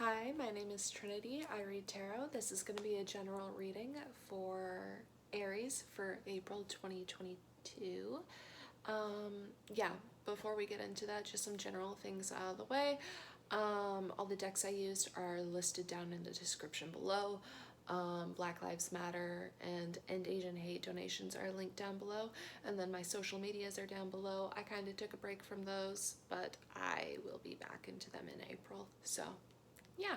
Hi, my name is Trinity. I read tarot. This is going to be a general reading for Aries for April 2022. Yeah, before we get into that, just some general things out of the way. All the decks I used are listed down in the description below. Black Lives Matter and End Asian Hate donations are linked down below, and then my social medias are down below. I kind of took a break from those, but I will be back into them in April, so yeah.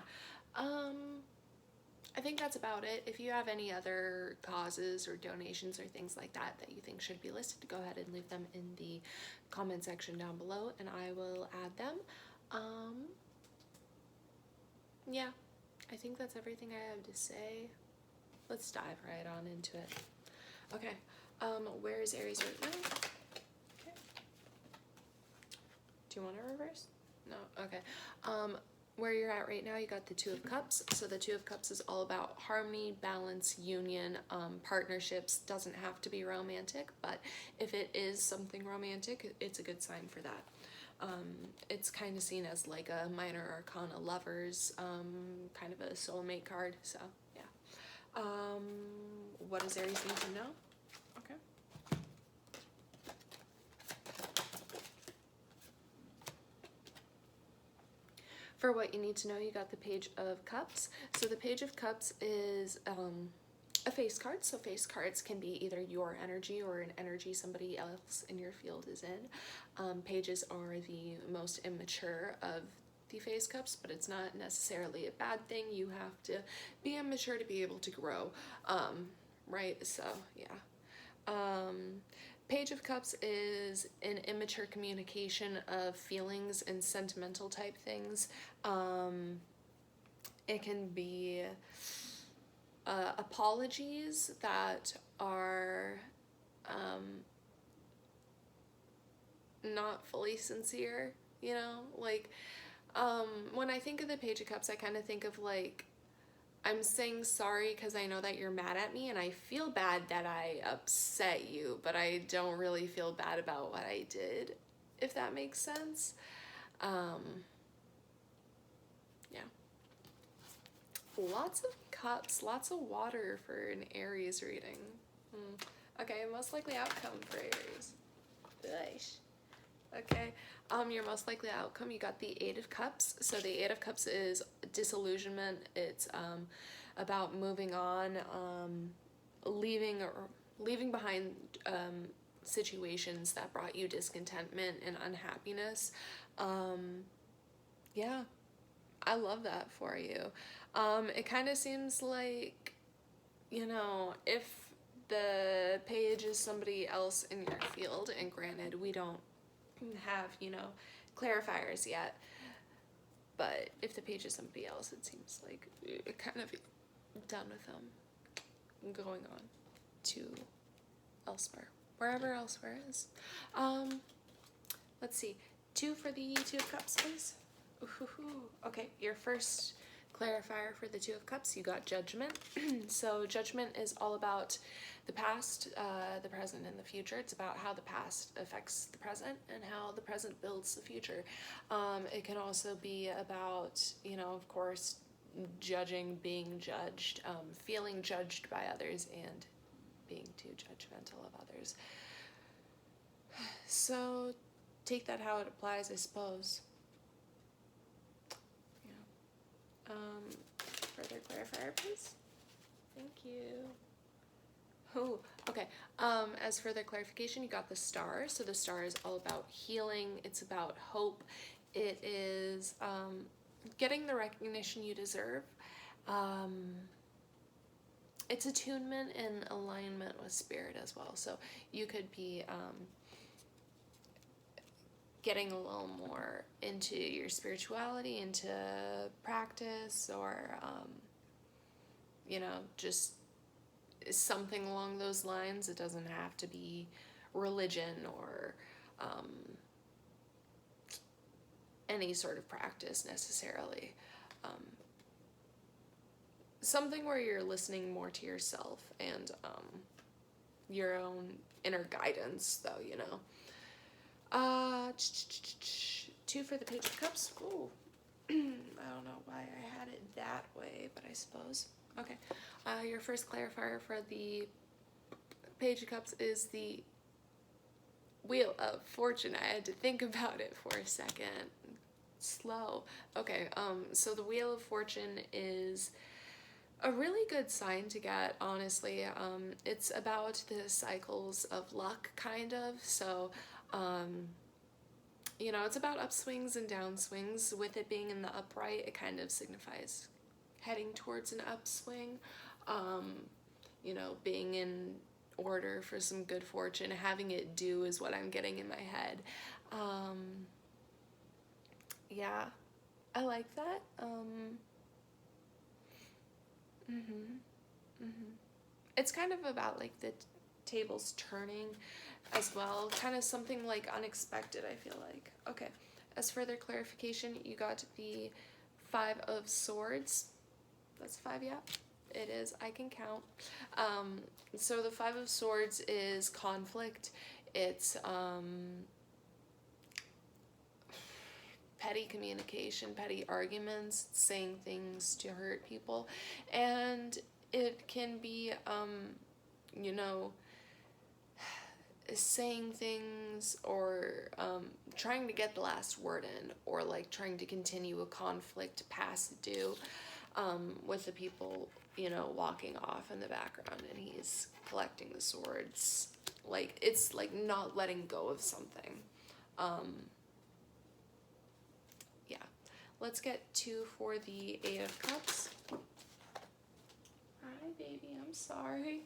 I think that's about it. If you have any other causes or donations or things like that that you think should be listed, go ahead and leave them in the comment section down below and I will add them. Yeah, I think that's everything I have to say. Let's dive right on into it. Okay, where is Aries right now? Okay. Do you want to reverse? No, okay. Where you're at right now, you got the Two of Cups. So the Two of Cups is all about harmony, balance, union, partnerships. Doesn't have to be romantic, but if it is something romantic, it's a good sign for that. It's kind of seen as like a minor arcana lovers, kind of a soulmate card. So yeah. What does Aries need to know? Okay. For what you need to know, you got the Page of Cups. So the Page of Cups is a face card. So face cards can be either your energy or an energy somebody else in your field is in. Pages are the most immature of the face cups, but it's not necessarily a bad thing. You have to be immature to be able to grow, right? So yeah. Page of Cups is an immature communication of feelings and sentimental type things. It can be apologies that are not fully sincere, you know? Like, when I think of the Page of Cups, I kind of think of like, I'm saying sorry because I know that you're mad at me and I feel bad that I upset you, but I don't really feel bad about what I did, if that makes sense. Yeah. Lots of cups, lots of water for an Aries reading. Okay, most likely outcome for Aries. Gosh. Okay, your most likely outcome, you got the Eight of Cups. So the Eight of Cups is disillusionment. It's about moving on, leaving behind situations that brought you discontentment and unhappiness. Yeah, I love that for you. It kind of seems like, you know, if the page is somebody else in your field, and granted, we don't have, you know, clarifiers yet, but if the page is somebody else, it seems like you're kind of done with them, going on to elsewhere, wherever elsewhere is. Let's see, two for the Two of Cups, please. Ooh, okay, your first clarifier for the Two of Cups, you got Judgment. So Judgment is all about the past, the present, and the future. It's about how the past affects the present and how the present builds the future. It can also be about, you know, of course, judging, being judged, feeling judged by others, and being too judgmental of others. So take that how it applies, I suppose. Further clarifier, please. Thank you. Oh, okay. As further clarification, you got the Star. So the Star is all about healing. It's about hope. It is getting the recognition you deserve. It's attunement and alignment with spirit as well. So you could be getting a little more into your spirituality, into practice, or you know, just something along those lines. It doesn't have to be religion or any sort of practice necessarily. Something where you're listening more to yourself and your own inner guidance, though, you know. Two for the Page of Cups. Ooh. I don't know why I that way, but I suppose. Okay, your first clarifier for the Page of Cups is the Wheel of Fortune. I had to think about it for a second. Slow. Okay, so the Wheel of Fortune is a really good sign to get, honestly. It's about the cycles of luck, kind of. So, you know, it's about upswings and downswings. With it being in the upright, it kind of signifies heading towards an upswing. You know, being in order for some good fortune, having it due is what I'm getting in my head. Yeah, I like that. It's kind of about like the tables turning as well, kind of something like unexpected, I feel like. Okay, as further clarification, you got the Five of Swords. That's 5, yeah? It is, I can count. So the Five of Swords is conflict. It's petty communication, petty arguments, saying things to hurt people, and it can be, you know, saying things or trying to get the last word in, or like trying to continue a conflict past due, with the people, you know, walking off in the background and he's collecting the swords. Like, it's like not letting go of something. Yeah. Let's get 2 for the Eight of Cups. Hi, baby, I'm sorry.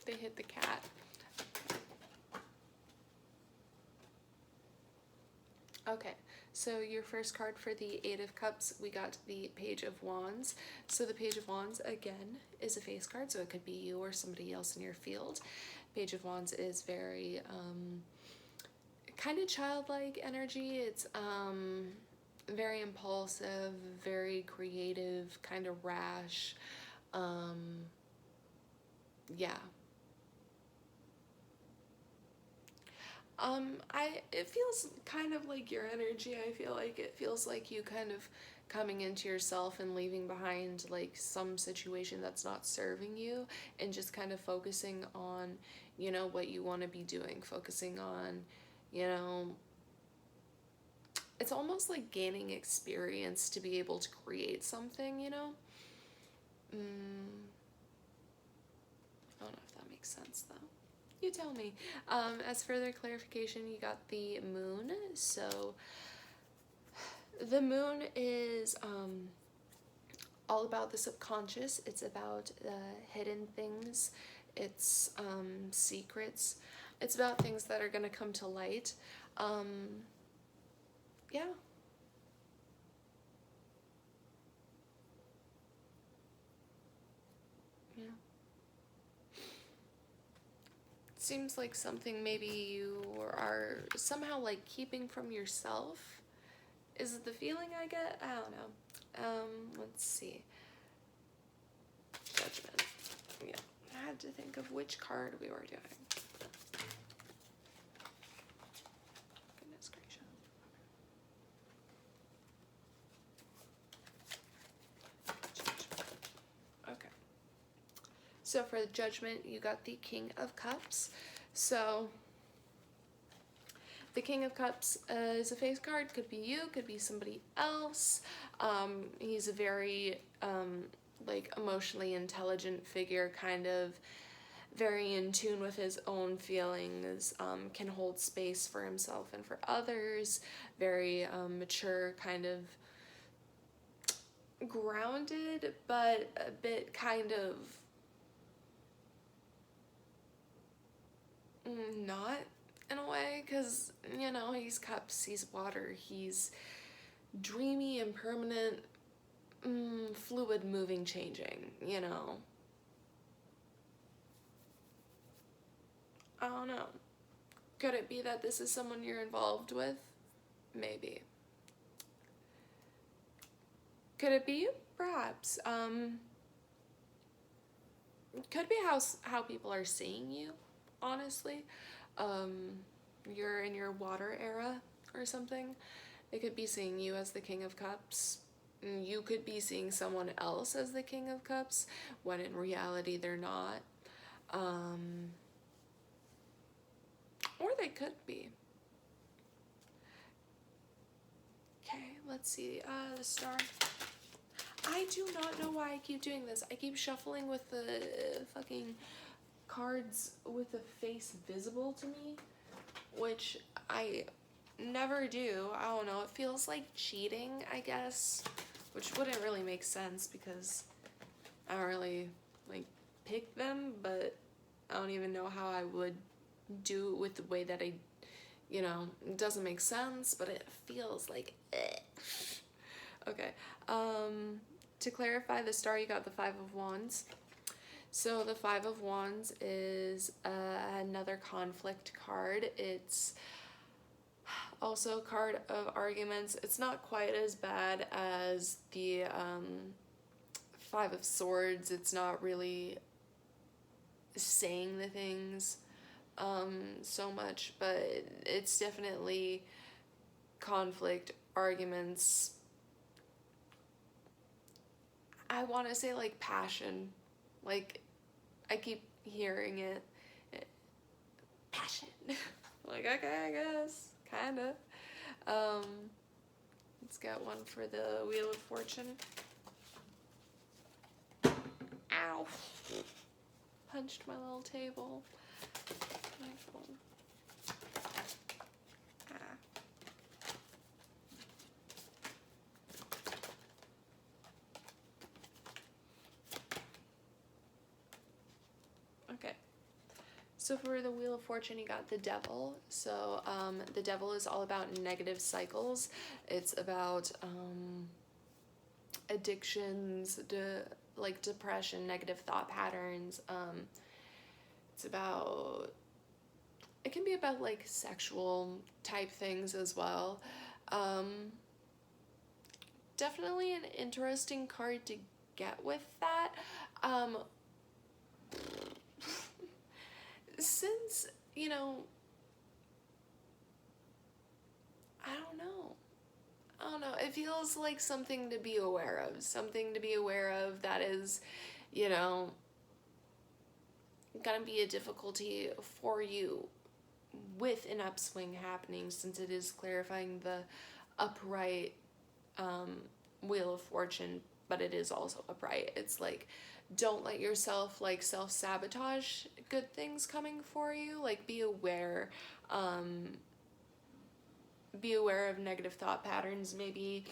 They hit the cat. Okay, so your first card for the Eight of Cups, we got the Page of Wands. So the Page of Wands, again, is a face card, so it could be you or somebody else in your field. Page of Wands is very, kind of childlike energy. It's, very impulsive, very creative, kind of rash. Yeah. It feels kind of like your energy. I feel like it feels like you kind of coming into yourself and leaving behind like some situation that's not serving you, and just kind of focusing on, you know, what you want to be doing, focusing on, you know, it's almost like gaining experience to be able to create something, you know? I don't know if that makes sense though. You tell me. As further clarification, you got the Moon. So the Moon is all about the subconscious. It's about hidden things. It's secrets. It's about things that are going to come to light. Yeah. Yeah. Seems like something maybe you are somehow like keeping from yourself. Is it the feeling I get? I don't know. Let's see. Judgment. Yeah. I had to think of which card we were doing. Goodness gracious. Okay. So for the Judgment, you got the King of Cups. So the King of Cups is a face card. Could be you, could be somebody else. He's a very like emotionally intelligent figure, kind of very in tune with his own feelings, can hold space for himself and for others, very mature, kind of grounded, but a bit kind of not in a way, because, you know, he's cups, he's water, he's dreamy, impermanent, fluid, moving, changing, you know. I don't know. Could it be that this is someone you're involved with? Maybe. Could it be you? Perhaps. Could be how people are seeing you, honestly. You're in your water era or something. They could be seeing you as the King of Cups. you could be seeing someone else as the King of Cups when in reality they're not. Or they could be. Okay, let's see. The Star. I do not know why I keep doing this. I keep shuffling with the fucking cards with the face visible to me, which I never do. I don't know. It feels like cheating, I guess, which wouldn't really make sense because I don't really, like, pick them, but I don't even know how I would do it with the way that I, you know, it doesn't make sense, but it feels like, Okay, to clarify the Star, you got the Five of Wands. So the Five of Wands is another conflict card. It's also a card of arguments. It's not quite as bad as the Five of Swords. It's not really saying the things so much, but it's definitely conflict, arguments. I want to say like passion. Like, I keep hearing it. Passion. Like, okay, I guess. Kinda. Let's get one for the Wheel of Fortune. Ow. Punched my little table. My phone. Okay. So for the Wheel of Fortune, you got the Devil. So the Devil is all about negative cycles. It's about addictions, like depression, negative thought patterns. It's about, it can be about like sexual type things as well. Definitely an interesting card to get with that. Since, you know, I don't know, it feels like something to be aware of that is, you know, gonna be a difficulty for you with an upswing happening, since it is clarifying the upright Wheel of Fortune, but it is also upright. It's like, don't let yourself like self-sabotage good things coming for you. Like, be aware of negative thought patterns, maybe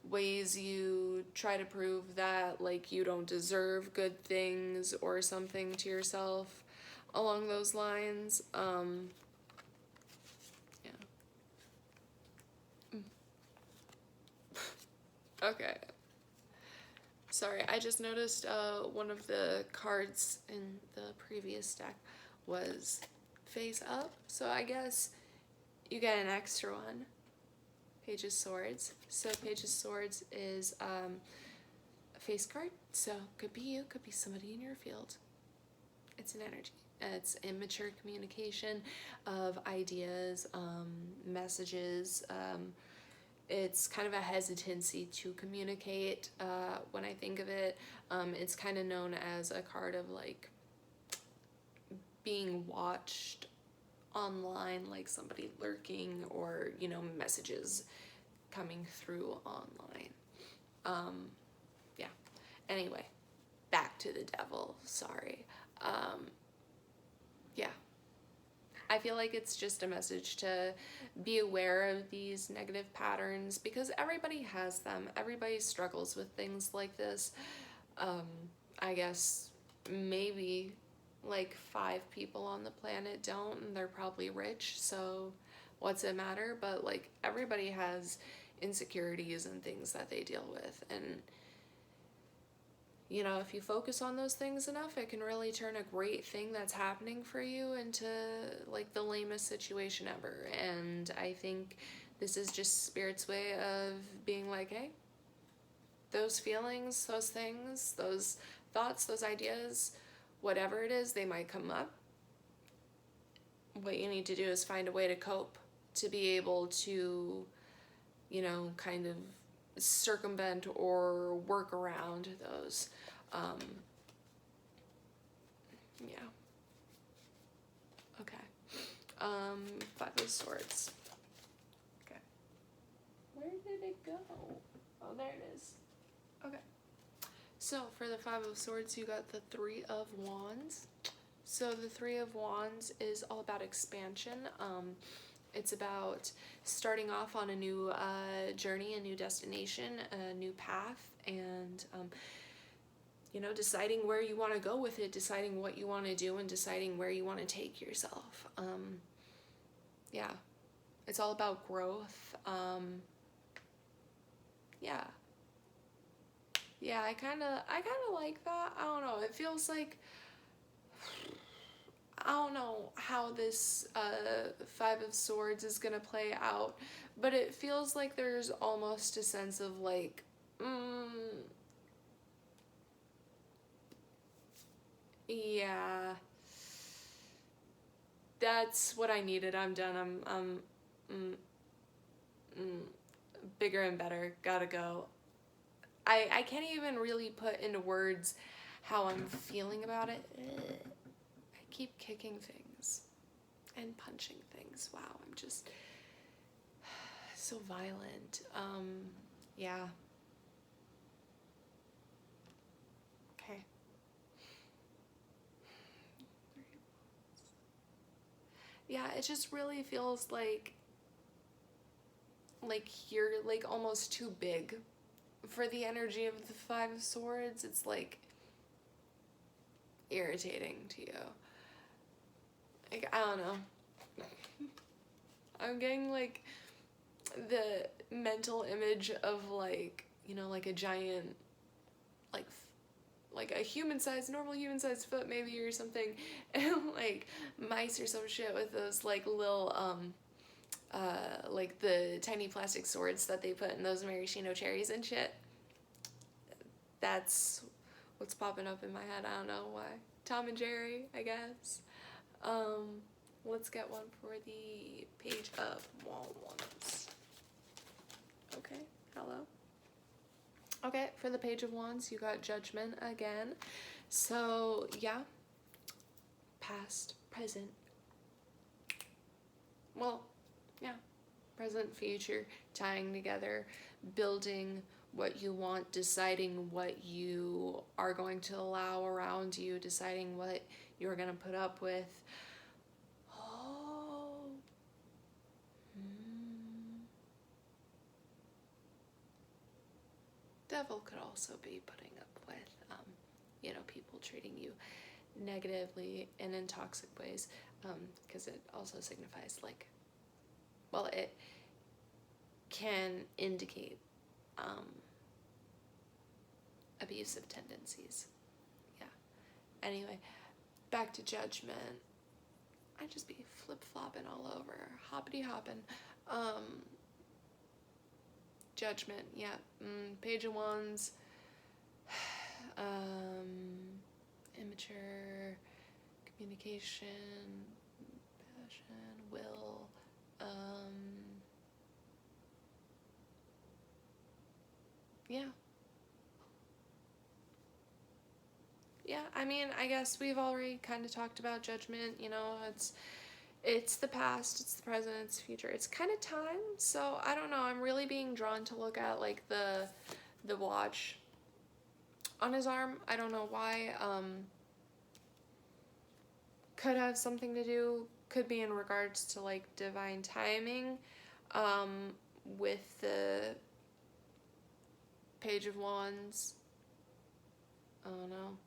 ways you try to prove that like you don't deserve good things or something to yourself along those lines. Yeah. Okay. Sorry, I just noticed one of the cards in the previous deck was face up, so I guess you get an extra one. Page of Swords. So Page of Swords is a face card, so could be you, could be somebody in your field. It's an energy. It's immature communication of ideas, messages. It's kind of a hesitancy to communicate. When I think of it, it's kind of known as a card of like being watched online, like somebody lurking, or, you know, messages coming through online. Yeah. Anyway, back to the Devil. Sorry. Yeah. I feel like it's just a message to be aware of these negative patterns, because everybody has them. Everybody struggles with things like this. I guess maybe like 5 people on the planet don't, and they're probably rich, so what's it matter? But like, everybody has insecurities and things that they deal with, and you know, if you focus on those things enough, it can really turn a great thing that's happening for you into like the lamest situation ever. And I think this is just Spirit's way of being like, hey, those feelings, those things, those thoughts, those ideas, whatever it is, they might come up. What you need to do is find a way to cope, to be able to, you know, kind of circumvent or work around those. Yeah. Okay. Five of Swords. Okay. Where did it go? Oh, there it is. Okay. So for the Five of Swords, you got the Three of Wands. So the Three of Wands is all about expansion. It's about starting off on a new journey, a new destination, a new path, and you know, deciding where you want to go with it, deciding what you want to do, and deciding where you want to take yourself. Yeah, it's all about growth. Yeah. Yeah, I kind of like that. I don't know. It feels like, I don't know how this Five of Swords is gonna play out, but it feels like there's almost a sense of like, yeah, that's what I needed. I'm done. Bigger and better. Gotta go. I can't even really put into words how I'm feeling about it. I keep kicking things and punching things. Wow, I'm just so violent. Yeah. Okay. Yeah, it just really feels like you're like almost too big for the energy of the Five of Swords. It's like irritating to you. Like, I don't know. I'm getting like the mental image of like, you know, like a giant, like a human-sized, normal human-sized foot maybe or something, and like mice or some shit with those like little like the tiny plastic swords that they put in those maraschino cherries and shit. That's what's popping up in my head. I don't know why. Tom and Jerry, I guess. Let's get one for the Page of Wands. Okay, hello. Okay, for the Page of Wands, you got Judgment again. So, yeah. Past, present. Well, yeah. Present, future, tying together, building what you want, deciding what you are going to allow around you, deciding what you're going to put up with. Oh. Devil could also be putting up with, you know, people treating you negatively and in toxic ways, because it also signifies like, well, it can indicate abusive tendencies. Yeah. Anyway, back to Judgment. I'd just be flip-flopping all over, hoppity-hopping. Judgment, yeah. Page of Wands. Immature, communication, passion, will. Yeah. Yeah, I mean, I guess we've already kind of talked about Judgment. You know, it's the past, it's the present, it's the future. It's kind of time, so I don't know. I'm really being drawn to look at like the watch on his arm. I don't know why. Could have something to do, could be in regards to like divine timing, with the Page of Wands. I don't know.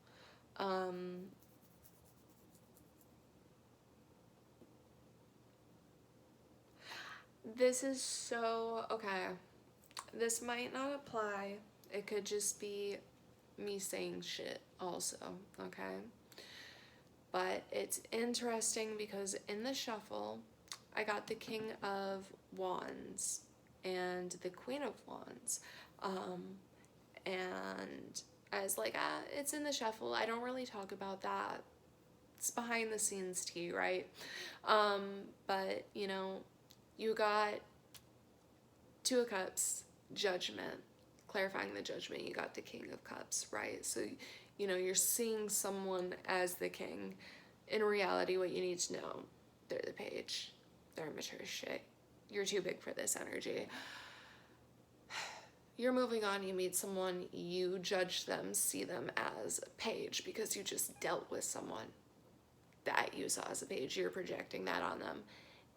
This is so, okay, this might not apply. It could just be me saying shit also, okay? But it's interesting because in the shuffle, I got the King of Wands and the Queen of Wands. And I was like, it's in the shuffle. I don't really talk about that. It's behind the scenes tea, right? But, you know, you got Two of Cups, Judgment. clarifying the Judgment, you got the King of Cups, right? So, you know, you're seeing someone as the king. In reality, what you need to know, they're the Page. They're immature as shit. You're too big for this energy. You're moving on, you meet someone, you judge them, see them as a Page because you just dealt with someone that you saw as a Page. You're projecting that on them.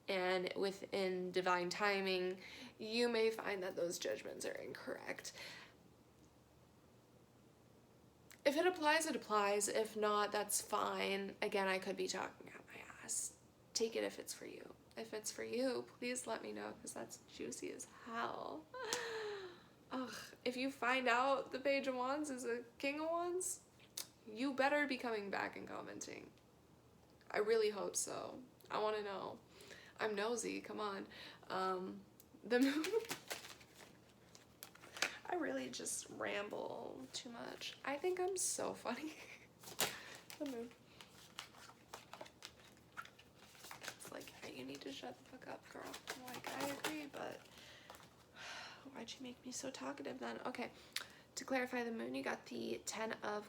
And within divine timing, you may find that those judgments are incorrect. If it applies, it applies. If not, that's fine. Again, I could be talking out my ass. Take it if it's for you. If it's for you, please let me know, because that's juicy as hell. Ugh, if you find out the Page of Wands is a King of Wands, you better be coming back and commenting. I really hope so. I want to know. I'm nosy, come on. The moon. I really just ramble too much. I think I'm so funny. The moon. It's like, hey, you need to shut the fuck up, girl. I'm like, I agree, but why'd you make me so talkative then? Okay, to clarify the moon, you got the 10 of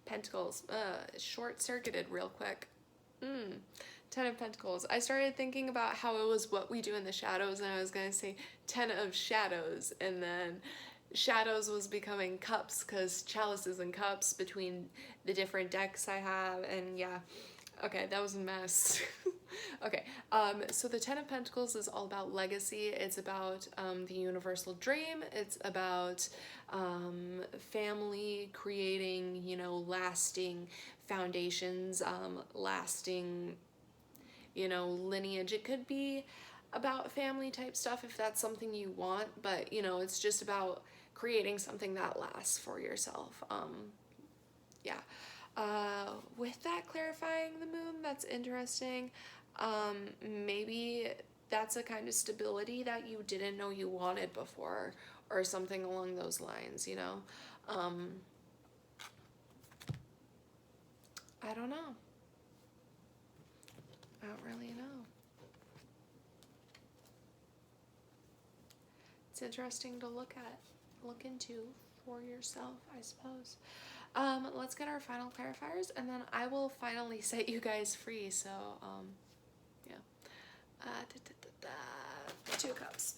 Pentacles. Short-circuited real quick. 10 of Pentacles. I started thinking about how it was what we do in the shadows, and I was going to say 10 of Shadows, and then Shadows was becoming cups, because chalices and cups between the different decks I have, and yeah. Okay, that was a mess. Okay, so the 10 of Pentacles is all about legacy. It's about the universal dream. It's about family, creating, you know, lasting foundations, lasting, you know, lineage. It could be about family type stuff if that's something you want, but, you know, it's just about creating something that lasts for yourself. Yeah. With that clarifying the moon, that's interesting. Maybe that's a kind of stability that you didn't know you wanted before, or something along those lines, you know? I don't know. I don't really know. It's interesting to look into for yourself, I suppose. Let's get our final clarifiers, and then I will finally set you guys free. So, yeah. 2 cups.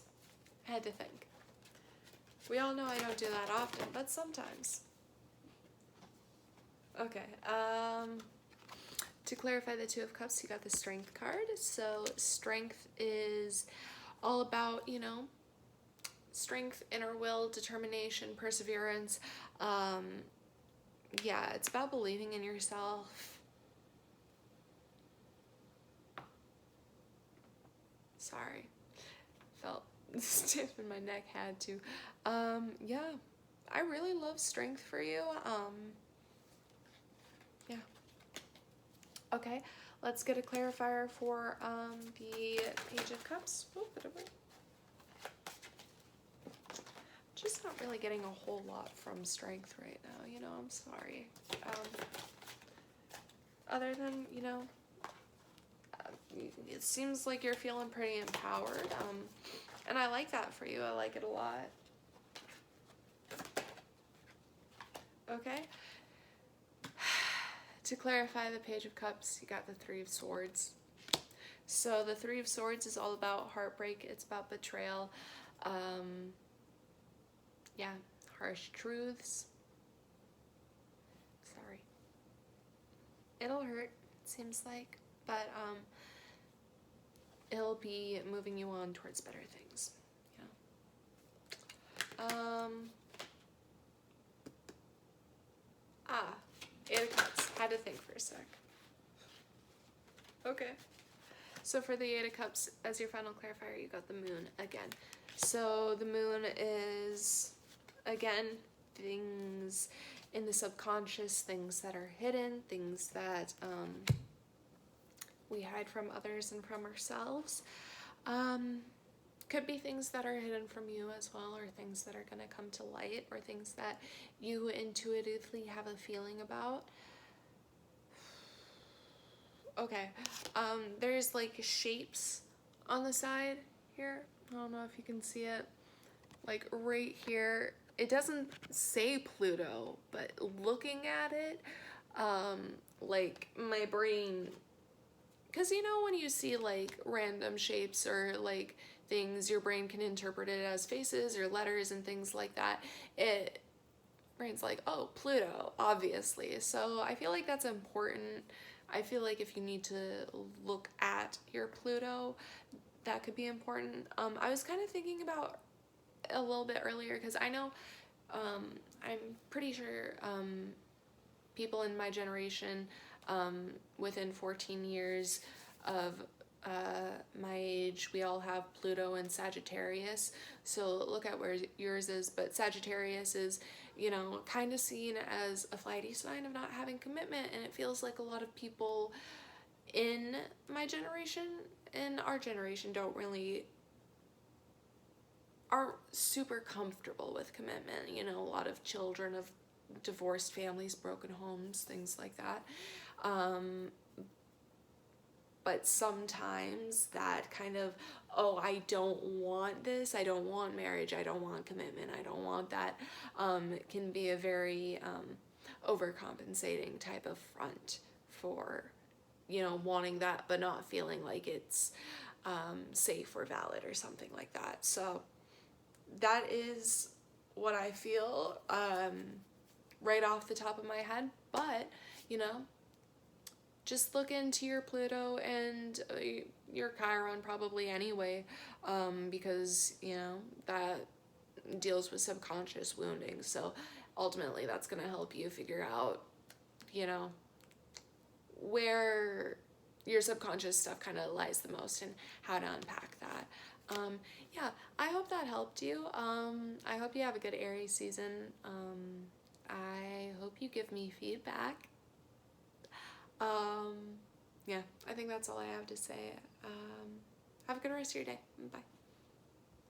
I had to think. We all know I don't do that often, but sometimes. Okay. To clarify the 2 of Cups, you got the Strength card. So strength is all about, you know, strength, inner will, determination, perseverance. Yeah, it's about believing in yourself. Sorry. Felt stiff in my neck, had to. Yeah, I really love strength for you. Yeah. Okay, let's get a clarifier for the Page of Cups. Just not really getting a whole lot from strength right now, you know, I'm sorry. Other than, you know, it seems like you're feeling pretty empowered, and I like that for you. I like it a lot. Okay. To clarify the Page of Cups, you got the 3 of Swords. So the 3 of Swords is all about heartbreak. It's about betrayal. Yeah, harsh truths. Sorry. It'll hurt, it seems like, but it'll be moving you on towards better things. Yeah. 8 of Cups. Had to think for a sec. Okay. So for the 8 of Cups, as your final clarifier, you got the Moon again. So the Moon is, again, things in the subconscious, things that are hidden, things that we hide from others and from ourselves. Could be things that are hidden from you as well, or things that are going to come to light, or things that you intuitively have a feeling about. Okay, there's like shapes on the side here. I don't know if you can see it. Like right here it doesn't say Pluto, but looking at it, like my brain, because you know when you see like random shapes or like things, your brain can interpret it as faces or letters and things like that. Brain's like, oh, Pluto, obviously. So I feel like that's important. I feel like if you need to look at your Pluto, that could be important. I was kind of thinking about a little bit earlier because I know, I'm pretty sure people in my generation, within 14 years of my age, we all have Pluto and Sagittarius. So look at where yours is, but Sagittarius is, you know, kind of seen as a flighty sign of not having commitment, and it feels like a lot of people in my generation, in our generation, aren't super comfortable with commitment. You know, a lot of children of divorced families, broken homes, things like that. But sometimes that kind of, oh, I don't want this, I don't want marriage, I don't want commitment, I don't want that, can be a very overcompensating type of front for, you know, wanting that but not feeling like it's safe or valid or something like that. So that is what I feel right off the top of my head. But, you know, just look into your Pluto and your Chiron probably anyway, because, you know, that deals with subconscious wounding. So ultimately that's going to help you figure out, you know, where your subconscious stuff kind of lies the most and how to unpack that. Yeah, I hope that helped you. I hope you have a good Aries season. I hope you give me feedback. Yeah, I think that's all I have to say. Have a good rest of your day. Bye.